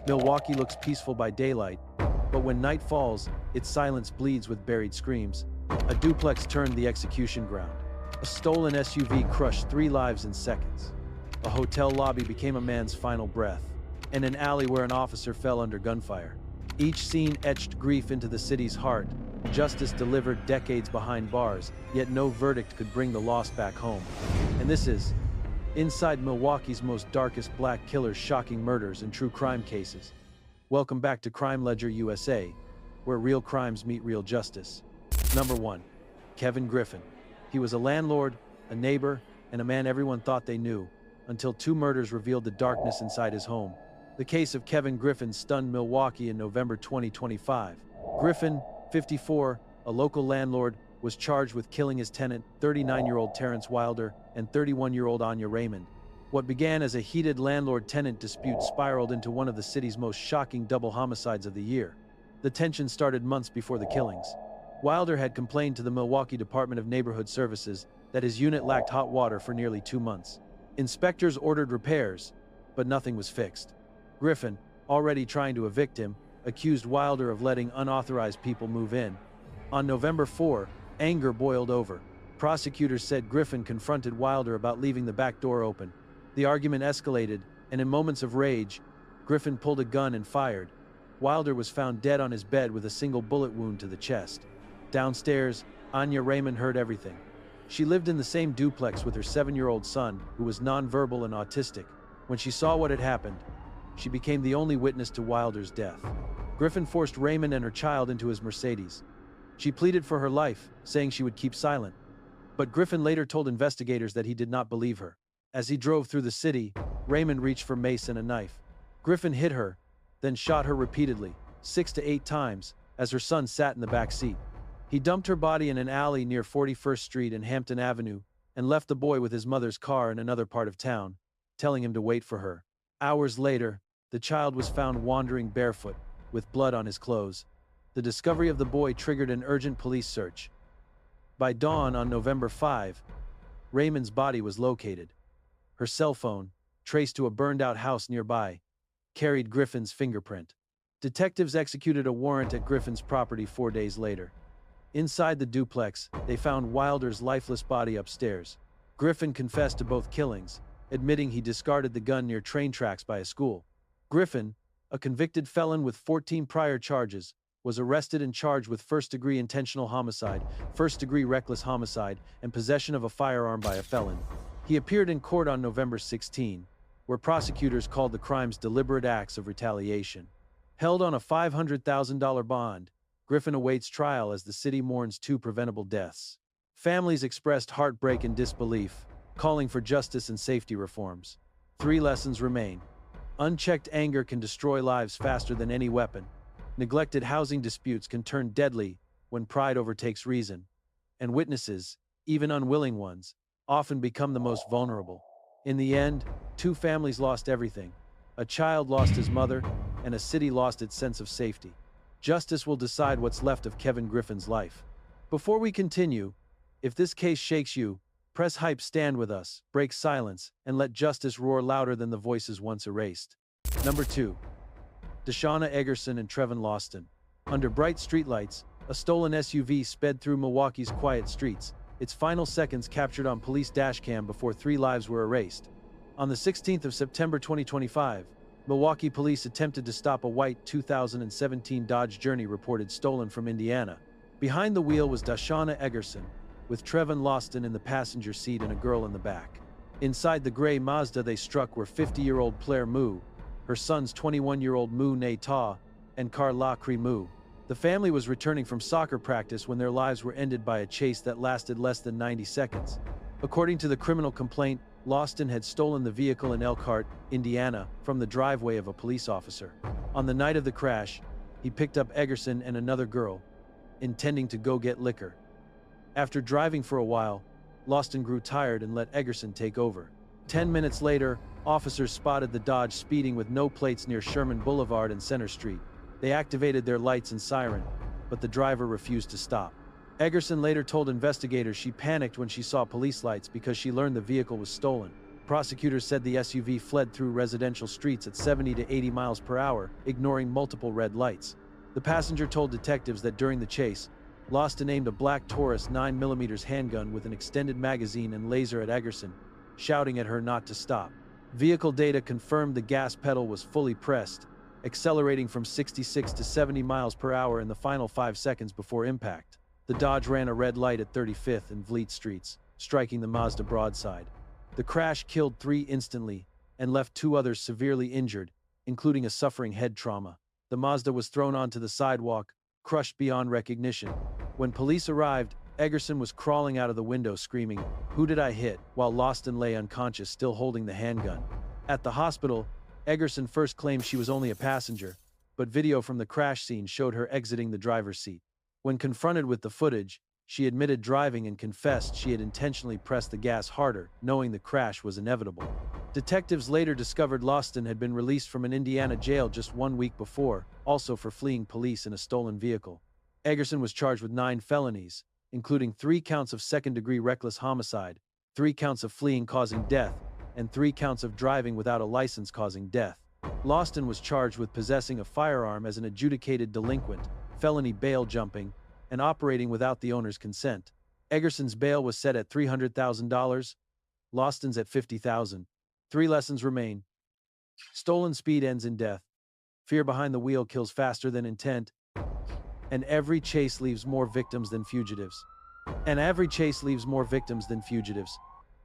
Milwaukee looks peaceful by daylight, but when night falls, its silence bleeds with buried screams. A duplex turned the execution ground. A stolen SUV crushed 3 lives in seconds. A hotel lobby became a man's final breath, and an alley where an officer fell under gunfire. Each scene etched grief into the city's heart. Justice delivered decades behind bars, yet no verdict could bring the lost back home. And this is inside Milwaukee's most darkest black killers, shocking murders, and true crime cases. Welcome back to Crime Ledger USA, where real crimes meet real justice. Number 1. Kevin Griffin. He was a landlord, a neighbor, and a man everyone thought they knew, until 2 murders revealed the darkness inside his home. The case of Kevin Griffin stunned Milwaukee in November 2025. Griffin, 54, a local landlord, was charged with killing his tenant, 39-year-old Terrence Wilder, and 31-year-old Anya Raymond. What began as a heated landlord-tenant dispute spiraled into one of the city's most shocking double homicides of the year. The tension started months before the killings. Wilder had complained to the Milwaukee Department of Neighborhood Services that his unit lacked hot water for nearly 2 months. Inspectors ordered repairs, but nothing was fixed. Griffin, already trying to evict him, accused Wilder of letting unauthorized people move in. On November 4, anger boiled over. Prosecutors said Griffin confronted Wilder about leaving the back door open. The argument escalated, and in moments of rage, Griffin pulled a gun and fired. Wilder was found dead on his bed with a single bullet wound to the chest. Downstairs, Anya Raymond heard everything. She lived in the same duplex with her 7-year-old son, who was nonverbal and autistic. When she saw what had happened, she became the only witness to Wilder's death. Griffin forced Raymond and her child into his Mercedes. She pleaded for her life, saying she would keep silent. But Griffin later told investigators that he did not believe her. As he drove through the city, Raymond reached for mace and a knife. Griffin hit her, then shot her repeatedly, 6 to 8 times, as her son sat in the back seat. He dumped her body in an alley near 41st Street and Hampton Avenue and left the boy with his mother's car in another part of town, telling him to wait for her. Hours later, the child was found wandering barefoot, with blood on his clothes. The discovery of the boy triggered an urgent police search. By dawn on November 5, Raymond's body was located. Her cell phone, traced to a burned-out house nearby, carried Griffin's fingerprint. Detectives executed a warrant at Griffin's property 4 days later. Inside the duplex, they found Wilder's lifeless body upstairs. Griffin confessed to both killings, admitting he discarded the gun near train tracks by a school. Griffin, a convicted felon with 14 prior charges, was arrested and charged with first-degree intentional homicide, first-degree reckless homicide, and possession of a firearm by a felon. He appeared in court on November 16, where prosecutors called the crimes deliberate acts of retaliation. Held on a $500,000 bond, Griffin awaits trial as the city mourns 2 preventable deaths. Families expressed heartbreak and disbelief, calling for justice and safety reforms. 3 lessons remain. Unchecked anger can destroy lives faster than any weapon. Neglected housing disputes can turn deadly when pride overtakes reason. And witnesses, even unwilling ones, often become the most vulnerable. In the end, 2 families lost everything. A child lost his mother, and a city lost its sense of safety. Justice will decide what's left of Kevin Griffin's life. Before we continue, if this case shakes you, press hype, stand with us, break silence, and let justice roar louder than the voices once erased. Number 2. Deshauna Eggerson and Trevin Lawston. Under bright streetlights, a stolen SUV sped through Milwaukee's quiet streets, its final seconds captured on police dashcam before 3 lives were erased. On the 16th of September 2025, Milwaukee police attempted to stop a white 2017 Dodge Journey reported stolen from Indiana. Behind the wheel was Deshauna Eggerson, with Trevin Lawston in the passenger seat and a girl in the back. Inside the gray Mazda they struck were 50-year-old Claire Moo, her son's 21-year-old Moo Nay Ta, and Carla Cree Moo. The family was returning from soccer practice when their lives were ended by a chase that lasted less than 90 seconds. According to the criminal complaint, Lawston had stolen the vehicle in Elkhart, Indiana, from the driveway of a police officer. On the night of the crash, he picked up Eggerson and another girl, intending to go get liquor. After driving for a while, Lawston grew tired and let Eggerson take over. 10 minutes later, officers spotted the Dodge speeding with no plates near Sherman Boulevard and Center Street. They activated their lights and siren, but the driver refused to stop. Eggerson later told investigators she panicked when she saw police lights because she learned the vehicle was stolen. Prosecutors said the SUV fled through residential streets at 70 to 80 miles per hour, ignoring multiple red lights. The passenger told detectives that during the chase, Lawson aimed a black Taurus 9mm handgun with an extended magazine and laser at Egerson, shouting at her not to stop. Vehicle data confirmed the gas pedal was fully pressed, accelerating from 66 to 70 miles per hour in the final 5 seconds before impact. The Dodge ran a red light at 35th and Vliet Streets, striking the Mazda broadside. The crash killed 3 instantly and left 2 others severely injured, including a suffering head trauma. The Mazda was thrown onto the sidewalk, crushed beyond recognition. When police arrived, Egerson was crawling out of the window screaming, "Who did I hit?" while Lawson lay unconscious, still holding the handgun. At the hospital, Egerson first claimed she was only a passenger, but video from the crash scene showed her exiting the driver's seat. When confronted with the footage, she admitted driving and confessed she had intentionally pressed the gas harder, knowing the crash was inevitable. Detectives later discovered Lawson had been released from an Indiana jail just 1 week before, also for fleeing police in a stolen vehicle. Egerson was charged with 9 felonies, including 3 counts of second-degree reckless homicide, 3 counts of fleeing causing death, and 3 counts of driving without a license causing death. Lawson was charged with possessing a firearm as an adjudicated delinquent, felony bail jumping, and operating without the owner's consent. Egerson's bail was set at $300,000, Lawson's at $50,000. 3 lessons remain. Stolen speed ends in death. Fear behind the wheel kills faster than intent. And every chase leaves more victims than fugitives.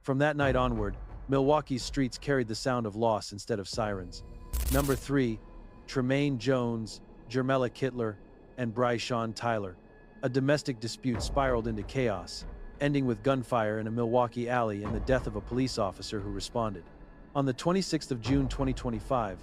From that night onward, Milwaukee's streets carried the sound of loss instead of sirens. Number 3. Tremaine Jones, Jermella Kittler, and Bryshawn Tyler. A domestic dispute spiraled into chaos, ending with gunfire in a Milwaukee alley and the death of a police officer who responded. On the 26th of June 2025,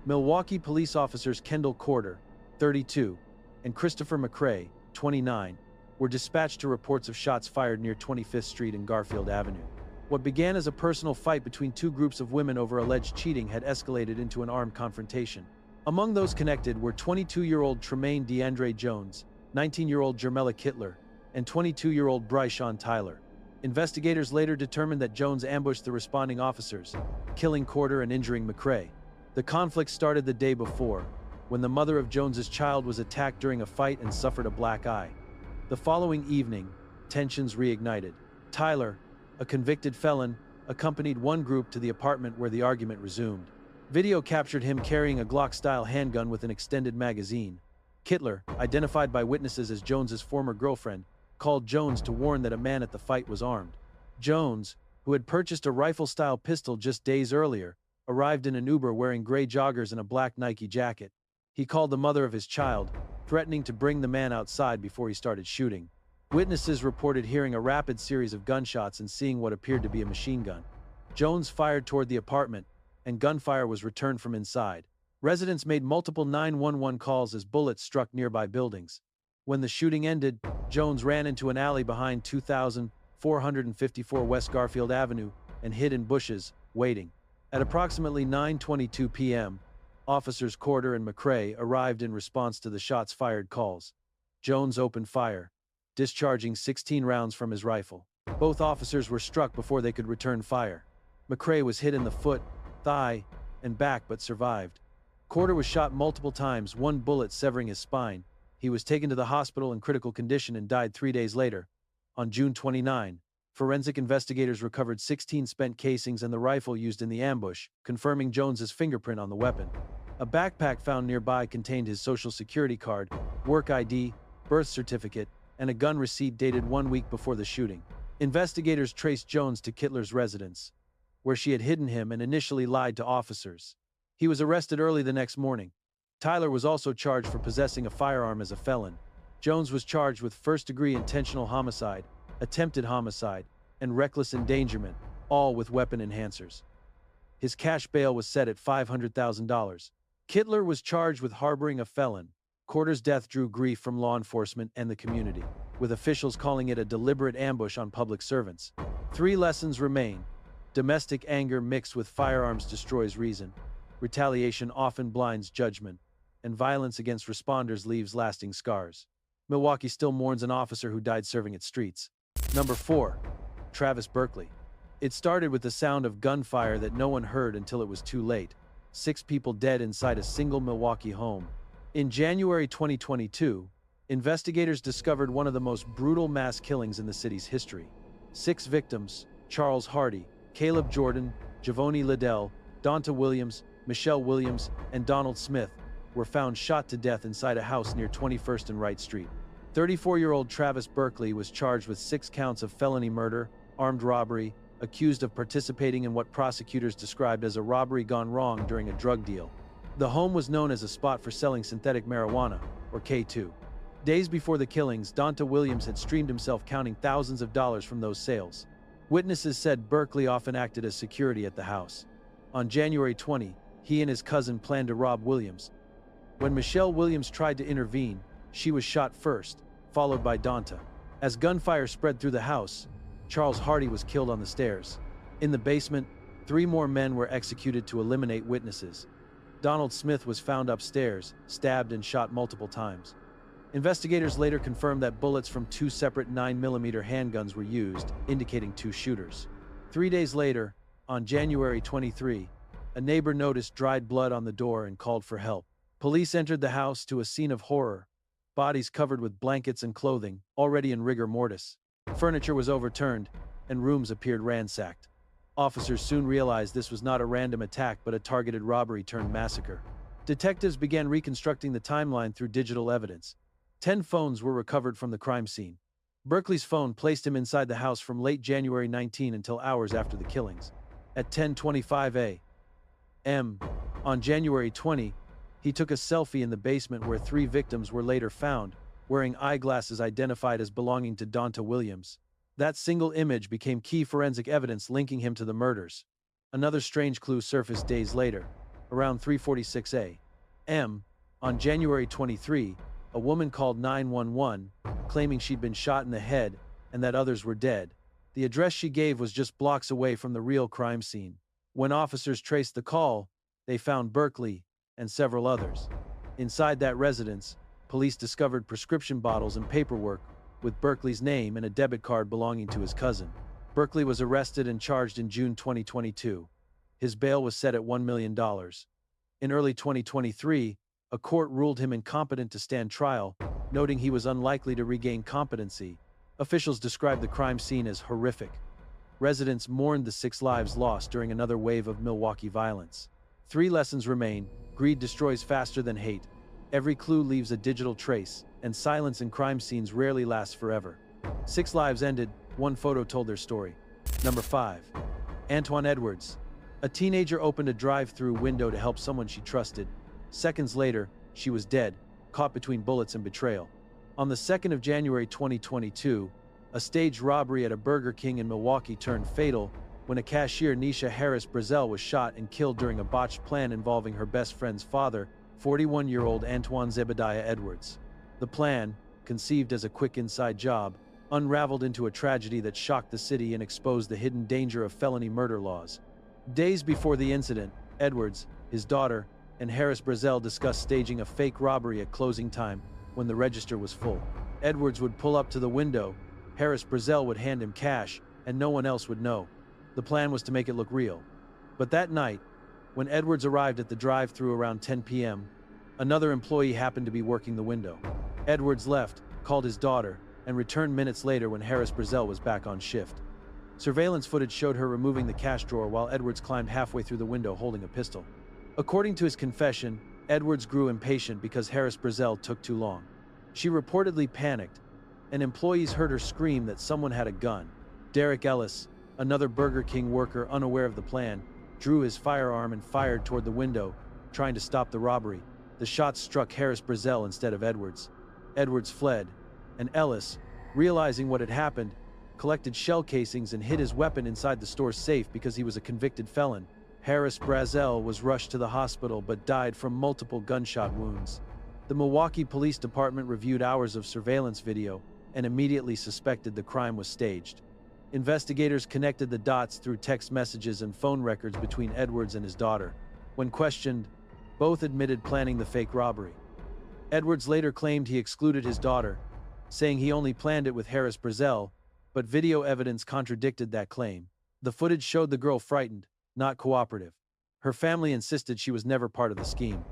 Milwaukee police officers Kendall Corder, 32, and Christopher McCrae, 29, were dispatched to reports of shots fired near 25th Street and Garfield Avenue. What began as a personal fight between 2 groups of women over alleged cheating had escalated into an armed confrontation. Among those connected were 22-year-old Tremaine DeAndre Jones, 19-year-old Jermella Kittler, and 22-year-old Bryshawn Tyler. Investigators later determined that Jones ambushed the responding officers, killing Corder and injuring McCrae. The conflict started the day before, when the mother of Jones's child was attacked during a fight and suffered a black eye. The following evening, tensions reignited. Tyler, a convicted felon, accompanied one group to the apartment where the argument resumed. Video captured him carrying a Glock-style handgun with an extended magazine. Kittler, identified by witnesses as Jones's former girlfriend, called Jones to warn that a man at the fight was armed. Jones, who had purchased a rifle-style pistol just days earlier, arrived in an Uber wearing gray joggers and a black Nike jacket. He called the mother of his child, threatening to bring the man outside before he started shooting. Witnesses reported hearing a rapid series of gunshots and seeing what appeared to be a machine gun. Jones fired toward the apartment, and gunfire was returned from inside. Residents made multiple 911 calls as bullets struck nearby buildings. When the shooting ended, Jones ran into an alley behind 2454 West Garfield Avenue and hid in bushes, waiting. At approximately 9:22 p.m., officers Corder and McCrae arrived in response to the shots fired calls. Jones opened fire, discharging 16 rounds from his rifle. Both officers were struck before they could return fire. McCrae was hit in the foot, thigh, and back but survived. Corder was shot multiple times, 1 bullet severing his spine. He was taken to the hospital in critical condition and died 3 days later. On June 29, forensic investigators recovered 16 spent casings and the rifle used in the ambush, confirming Jones's fingerprint on the weapon. A backpack found nearby contained his social security card, work ID, birth certificate, and a gun receipt dated 1 week before the shooting. Investigators traced Jones to Kittler's residence, where she had hidden him and initially lied to officers. He was arrested early the next morning. Tyler was also charged for possessing a firearm as a felon. Jones was charged with first-degree intentional homicide, attempted homicide, and reckless endangerment, all with weapon enhancers. His cash bail was set at $500,000. Kittler was charged with harboring a felon. Corder's death drew grief from law enforcement and the community, with officials calling it a deliberate ambush on public servants. 3 lessons remain. Domestic anger mixed with firearms destroys reason. Retaliation often blinds judgment, and violence against responders leaves lasting scars. Milwaukee still mourns an officer who died serving its streets. Number 4. Travis Berkeley. It started with the sound of gunfire that no one heard until it was too late. 6 people dead inside a single Milwaukee home. In January 2022, investigators discovered one of the most brutal mass killings in the city's history. 6 victims, Charles Hardy, Caleb Jordan, Javoni Liddell, Donta Williams, Michelle Williams, and Donald Smith, were found shot to death inside a house near 21st and Wright Street. 34-year-old Travis Berkeley was charged with 6 counts of felony murder, armed robbery, accused of participating in what prosecutors described as a robbery gone wrong during a drug deal. The home was known as a spot for selling synthetic marijuana, or K2. Days before the killings, Donta Williams had streamed himself counting thousands of dollars from those sales. Witnesses said Berkeley often acted as security at the house. On January 20, he and his cousin planned to rob Williams. When Michelle Williams tried to intervene, she was shot first, followed by Donta. As gunfire spread through the house, Charles Hardy was killed on the stairs. In the basement, 3 more men were executed to eliminate witnesses. Donald Smith was found upstairs, stabbed and shot multiple times. Investigators later confirmed that bullets from 2 separate 9mm handguns were used, indicating 2 shooters. 3 days later, on January 23, a neighbor noticed dried blood on the door and called for help. Police entered the house to a scene of horror, bodies covered with blankets and clothing, already in rigor mortis. Furniture was overturned, and rooms appeared ransacked. Officers soon realized this was not a random attack but a targeted robbery turned massacre. Detectives began reconstructing the timeline through digital evidence. 10 phones were recovered from the crime scene. Berkeley's phone placed him inside the house from late January 19 until hours after the killings. At 10:25 a.m. on January 20, he took a selfie in the basement where 3 victims were later found, wearing eyeglasses identified as belonging to Donta Williams. That single image became key forensic evidence linking him to the murders. Another strange clue surfaced days later. Around 3:46 a.m. on January 23, a woman called 911, claiming she'd been shot in the head and that others were dead. The address she gave was just blocks away from the real crime scene. When officers traced the call, they found Berkeley and several others. Inside that residence, police discovered prescription bottles and paperwork with Berkeley's name and a debit card belonging to his cousin. Berkeley was arrested and charged in June 2022. His bail was set at $1 million. In early 2023, a court ruled him incompetent to stand trial, noting he was unlikely to regain competency. Officials described the crime scene as horrific. Residents mourned the 6 lives lost during another wave of Milwaukee violence. 3 lessons remain: greed destroys faster than hate. Every clue leaves a digital trace, and silence in crime scenes rarely lasts forever. 6 lives ended, 1 photo told their story. Number 5. Antoine Edwards. A teenager opened a drive-through window to help someone she trusted. Seconds later, she was dead, caught between bullets and betrayal. On the 2nd of January 2022, a staged robbery at a Burger King in Milwaukee turned fatal when a cashier, Nisha Harris Brazel, was shot and killed during a botched plan involving her best friend's father, 41-year-old Antoine Zebediah Edwards. The plan, conceived as a quick inside job, unraveled into a tragedy that shocked the city and exposed the hidden danger of felony murder laws. Days before the incident, Edwards, his daughter, and Harris Brazel discussed staging a fake robbery at closing time when the register was full. Edwards would pull up to the window, Harris Brazel would hand him cash, and no one else would know. The plan was to make it look real. But that night, when Edwards arrived at the drive-thru around 10 p.m., another employee happened to be working the window. Edwards left, called his daughter, and returned minutes later when Harris Brazel was back on shift. Surveillance footage showed her removing the cash drawer while Edwards climbed halfway through the window holding a pistol. According to his confession, Edwards grew impatient because Harris Brazel took too long. She reportedly panicked, and employees heard her scream that someone had a gun. Derek Ellis, another Burger King worker unaware of the plan, drew his firearm and fired toward the window, trying to stop the robbery. The shots struck Harris Brazel instead of Edwards. Edwards fled, and Ellis, realizing what had happened, collected shell casings and hid his weapon inside the store's safe because he was a convicted felon. Harris Brazel was rushed to the hospital but died from multiple gunshot wounds. The Milwaukee Police Department reviewed hours of surveillance video and immediately suspected the crime was staged. Investigators connected the dots through text messages and phone records between Edwards and his daughter. When questioned, both admitted planning the fake robbery. Edwards later claimed he excluded his daughter, saying he only planned it with Harris Brazel, but video evidence contradicted that claim. The footage showed the girl frightened, not cooperative. Her family insisted she was never part of the scheme.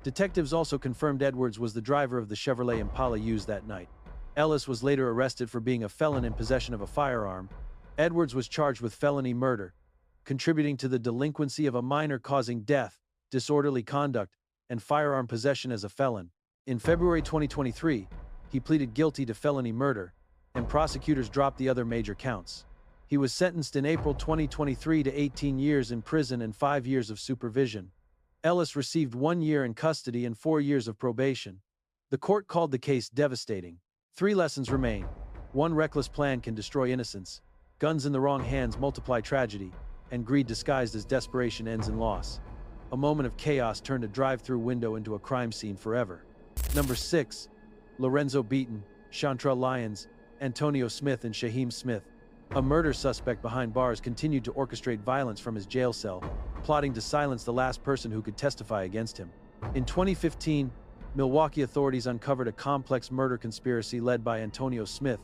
Detectives also confirmed Edwards was the driver of the Chevrolet Impala used that night. Ellis was later arrested for being a felon in possession of a firearm. Edwards was charged with felony murder, contributing to the delinquency of a minor causing death, disorderly conduct, and firearm possession as a felon. In February 2023, he pleaded guilty to felony murder, and prosecutors dropped the other major counts. He was sentenced in April 2023 to 18 years in prison and 5 years of supervision. Ellis received 1 year in custody and 4 years of probation. The court called the case devastating. 3 lessons remain. 1. Reckless plan can destroy innocence. Guns in the wrong hands multiply tragedy, and greed disguised as desperation ends in loss. A moment of chaos turned a drive-through window into a crime scene forever. Number 6. Lorenzo Beaton, Chantrell Lyons, Antonio Smith and Shaheem Smith. A murder suspect behind bars continued to orchestrate violence from his jail cell, plotting to silence the last person who could testify against him. In 2015, Milwaukee authorities uncovered a complex murder conspiracy led by Antonio Smith,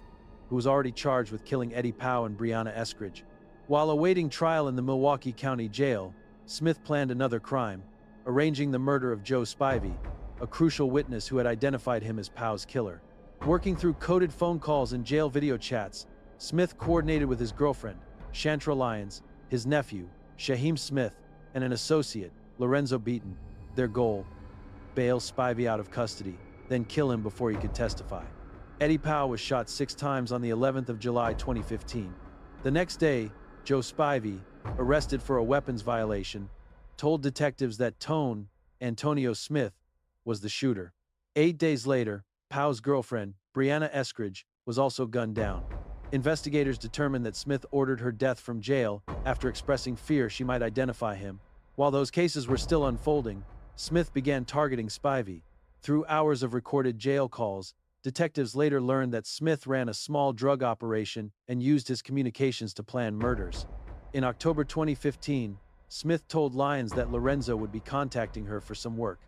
who was already charged with killing Eddie Powell and Brianna Eskridge. While awaiting trial in the Milwaukee County Jail, Smith planned another crime, arranging the murder of Joe Spivey, a crucial witness who had identified him as Powell's killer. Working through coded phone calls and jail video chats, Smith coordinated with his girlfriend, Chantrell Lyons, his nephew, Shaheem Smith, and an associate, Lorenzo Beaton. Their goal: bail Spivey out of custody, then kill him before he could testify. Eddie Powell was shot 6 times on the 11th of July 2015. The next day, Joe Spivey, arrested for a weapons violation, told detectives that Tone, Antonio Smith, was the shooter. 8 days later, Powell's girlfriend, Brianna Eskridge, was also gunned down. Investigators determined that Smith ordered her death from jail after expressing fear she might identify him. While those cases were still unfolding, Smith began targeting Spivey. Through hours of recorded jail calls, detectives later learned that Smith ran a small drug operation and used his communications to plan murders. In October 2015, Smith told Lyons that Lorenzo would be contacting her for some work.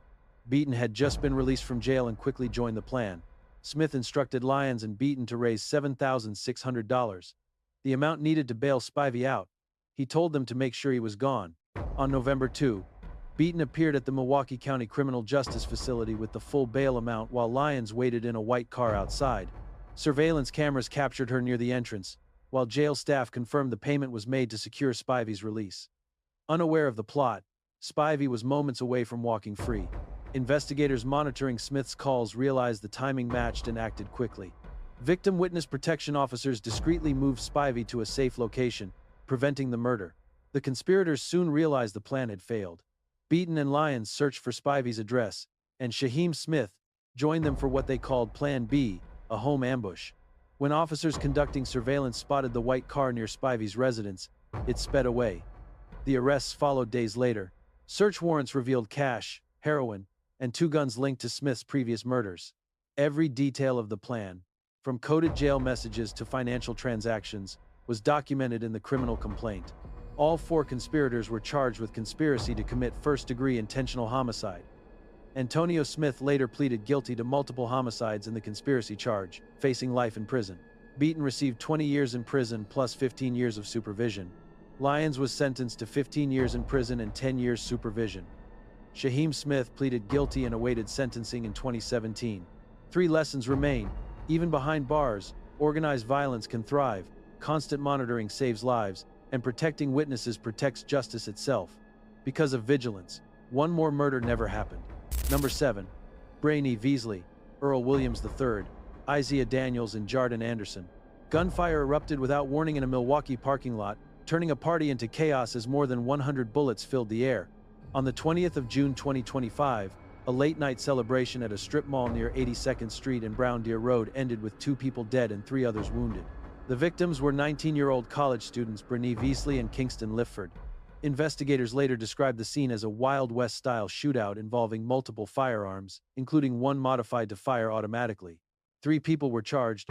Beaton had just been released from jail and quickly joined the plan. Smith instructed Lyons and Beaton to raise $7,600, the amount needed to bail Spivey out. He told them to make sure he was gone. On November 2, Beaton appeared at the Milwaukee County Criminal Justice Facility with the full bail amount while Lyons waited in a white car outside. Surveillance cameras captured her near the entrance, while jail staff confirmed the payment was made to secure Spivey's release. Unaware of the plot, Spivey was moments away from walking free. Investigators monitoring Smith's calls realized the timing matched and acted quickly. Victim witness protection officers discreetly moved Spivey to a safe location, preventing the murder. The conspirators soon realized the plan had failed. Beaton and Lyons searched for Spivey's address, and Shaheem Smith joined them for what they called Plan B, a home ambush. When officers conducting surveillance spotted the white car near Spivey's residence, it sped away. The arrests followed days later. Search warrants revealed cash, heroin, and 2 guns linked to Smith's previous murders. Every detail of the plan, from coded jail messages to financial transactions, was documented in the criminal complaint. All 4 conspirators were charged with conspiracy to commit first-degree intentional homicide. Antonio Smith later pleaded guilty to multiple homicides in the conspiracy charge, facing life in prison. Beaton received 20 years in prison plus 15 years of supervision. Lyons was sentenced to 15 years in prison and 10 years supervision. Shaheem Smith pleaded guilty and awaited sentencing in 2017. 3 lessons remain. Even behind bars, organized violence can thrive, constant monitoring saves lives, and protecting witnesses protects justice itself. Because of vigilance, 1 more murder never happened. Number 7. Brainy Veasley, Earl Williams III, Isaiah Daniels and Jardin Anderson. Gunfire erupted without warning in a Milwaukee parking lot, turning a party into chaos as more than 100 bullets filled the air. On the 20th of June 2025, a late-night celebration at a strip mall near 82nd Street and Brown Deer Road ended with 2 people dead and 3 others wounded. The victims were 19-year-old college students Brainy Veasley and Kingston Lifford. Investigators later described the scene as a Wild West-style shootout involving multiple firearms, including one modified to fire automatically. 3 people were charged: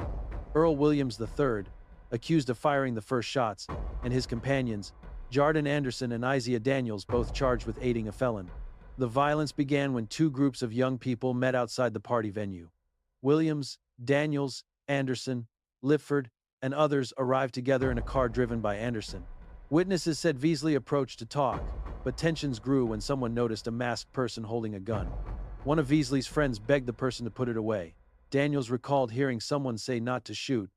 Earl Williams III, accused of firing the first shots, and his companions, Jardin Anderson and Isaiah Daniels, both charged with aiding a felon. The violence began when 2 groups of young people met outside the party venue. Williams, Daniels, Anderson, Lifford, and others arrived together in a car driven by Anderson. Witnesses said Veasley approached to talk, but tensions grew when someone noticed a masked person holding a gun. One of Veasley's friends begged the person to put it away. Daniels recalled hearing someone say not to shoot.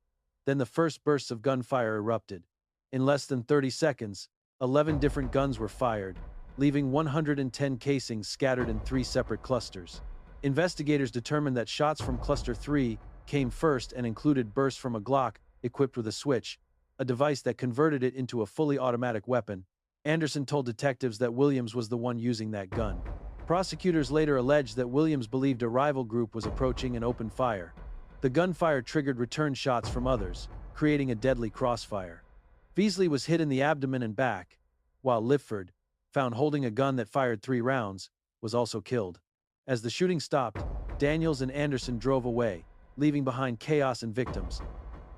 Then the first bursts of gunfire erupted. In less than 30 seconds, 11 different guns were fired, leaving 110 casings scattered in 3 separate clusters. Investigators determined that shots from Cluster 3 came first and included bursts from a Glock equipped with a switch, a device that converted it into a fully automatic weapon. Anderson told detectives that Williams was the one using that gun. Prosecutors later alleged that Williams believed a rival group was approaching and opened fire. The gunfire triggered return shots from others, creating a deadly crossfire. Veasley was hit in the abdomen and back, while Lipford, found holding a gun that fired 3 rounds, was also killed. As the shooting stopped, Daniels and Anderson drove away, leaving behind chaos and victims.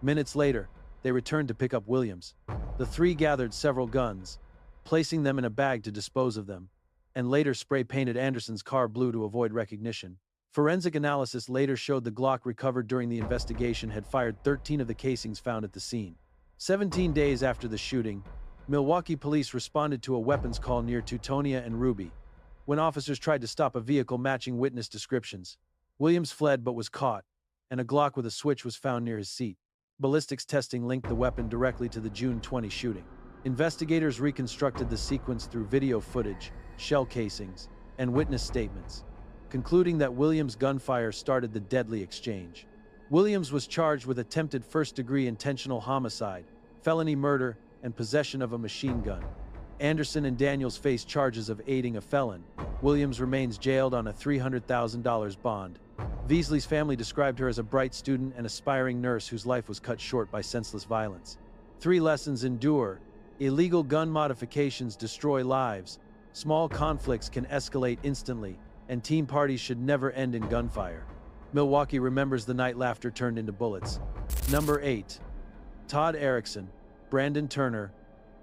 Minutes later, they returned to pick up Williams. The 3 gathered several guns, placing them in a bag to dispose of them, and later spray-painted Anderson's car blue to avoid recognition. Forensic analysis later showed the Glock recovered during the investigation had fired 13 of the casings found at the scene. 17 days after the shooting, Milwaukee police responded to a weapons call near Teutonia and Ruby, when officers tried to stop a vehicle matching witness descriptions. Williams fled but was caught, and a Glock with a switch was found near his seat. Ballistics testing linked the weapon directly to the June 20 shooting. Investigators reconstructed the sequence through video footage, shell casings, and witness statements, concluding that Williams' gunfire started the deadly exchange. Williams was charged with attempted first-degree intentional homicide, felony murder, and possession of a machine gun. Anderson and Daniels face charges of aiding a felon. Williams remains jailed on a $300,000 bond. Veasley's family described her as a bright student and aspiring nurse whose life was cut short by senseless violence. 3 lessons endure. Illegal gun modifications destroy lives. Small conflicts can escalate instantly, and team parties should never end in gunfire. Milwaukee remembers the night laughter turned into bullets. Number 8. Todd Erickson, Brandon Turner,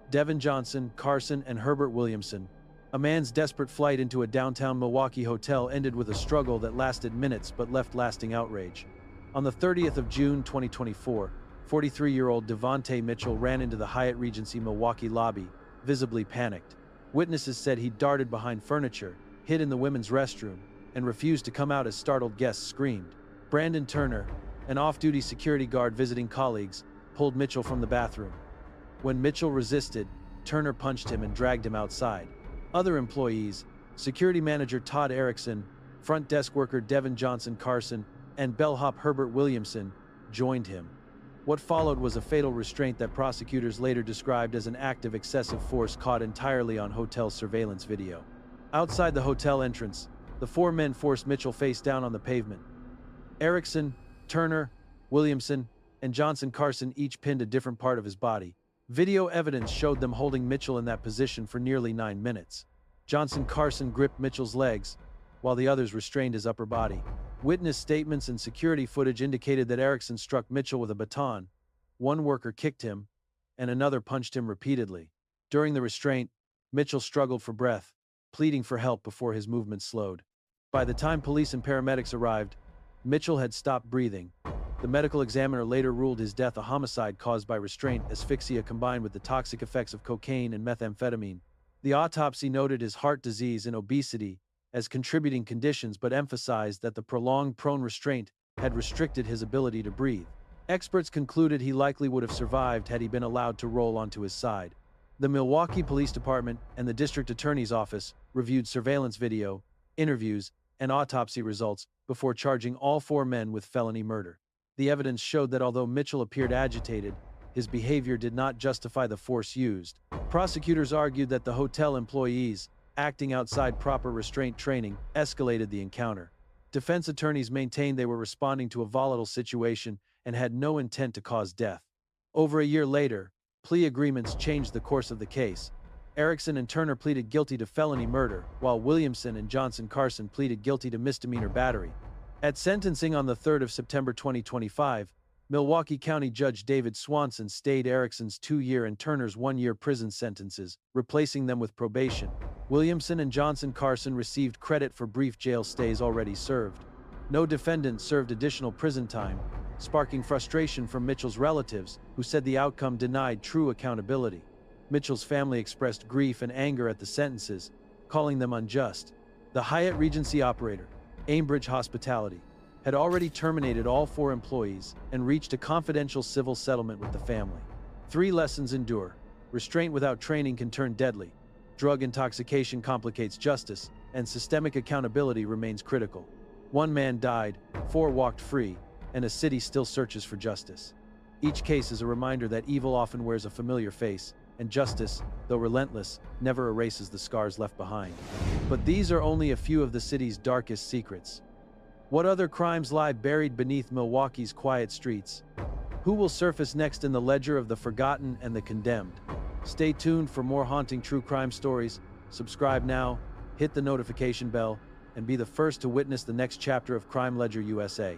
Devin Johnson, Carson, and Herbert Williamson. A man's desperate flight into a downtown Milwaukee hotel ended with a struggle that lasted minutes but left lasting outrage. On the 30th of June 2024, 43-year-old Devontae Mitchell ran into the Hyatt Regency Milwaukee lobby, visibly panicked. Witnesses said he darted behind furniture, hid in the women's restroom, and refused to come out as startled guests screamed. Brandon Turner, an off-duty security guard visiting colleagues, pulled Mitchell from the bathroom. When Mitchell resisted, Turner punched him and dragged him outside. Other employees, security manager Todd Erickson, front desk worker Devin Johnson Carson, and bellhop Herbert Williamson, joined him. What followed was a fatal restraint that prosecutors later described as an act of excessive force caught entirely on hotel surveillance video. Outside the hotel entrance, the 4 men forced Mitchell face down on the pavement. Erickson, Turner, Williamson, and Johnson Carson each pinned a different part of his body. Video evidence showed them holding Mitchell in that position for nearly 9 minutes. Johnson Carson gripped Mitchell's legs, while the others restrained his upper body. Witness statements and security footage indicated that Erickson struck Mitchell with a baton. One worker kicked him, and another punched him repeatedly. During the restraint, Mitchell struggled for breath, pleading for help before his movement slowed. By the time police and paramedics arrived, Mitchell had stopped breathing. The medical examiner later ruled his death a homicide caused by restraint, asphyxia combined with the toxic effects of cocaine and methamphetamine. The autopsy noted his heart disease and obesity as contributing conditions but emphasized that the prolonged prone restraint had restricted his ability to breathe. Experts concluded he likely would have survived had he been allowed to roll onto his side. The Milwaukee Police Department and the District Attorney's Office reviewed surveillance video, interviews, and autopsy results before charging all 4 men with felony murder. The evidence showed that although Mitchell appeared agitated, his behavior did not justify the force used. Prosecutors argued that the hotel employees, acting outside proper restraint training, escalated the encounter. Defense attorneys maintained they were responding to a volatile situation and had no intent to cause death. Over a year later, plea agreements changed the course of the case. Erickson and Turner pleaded guilty to felony murder, while Williamson and Johnson Carson pleaded guilty to misdemeanor battery. At sentencing on the 3rd of September 2025, Milwaukee County Judge David Swanson stayed Erickson's 2-year and Turner's 1-year prison sentences, replacing them with probation. Williamson and Johnson Carson received credit for brief jail stays already served. No defendant served additional prison time, sparking frustration from Mitchell's relatives, who said the outcome denied true accountability. Mitchell's family expressed grief and anger at the sentences, calling them unjust. The Hyatt Regency operator, Aimbridge Hospitality, had already terminated all 4 employees and reached a confidential civil settlement with the family. 3 lessons endure. Restraint without training can turn deadly. Drug intoxication complicates justice, and systemic accountability remains critical. 1 man died, 4 walked free, and a city still searches for justice. Each case is a reminder that evil often wears a familiar face, and justice, though relentless, never erases the scars left behind. But these are only a few of the city's darkest secrets. What other crimes lie buried beneath Milwaukee's quiet streets? Who will surface next in the ledger of the forgotten and the condemned? Stay tuned for more haunting true crime stories. Subscribe now, hit the notification bell, and be the first to witness the next chapter of Crime Ledger USA.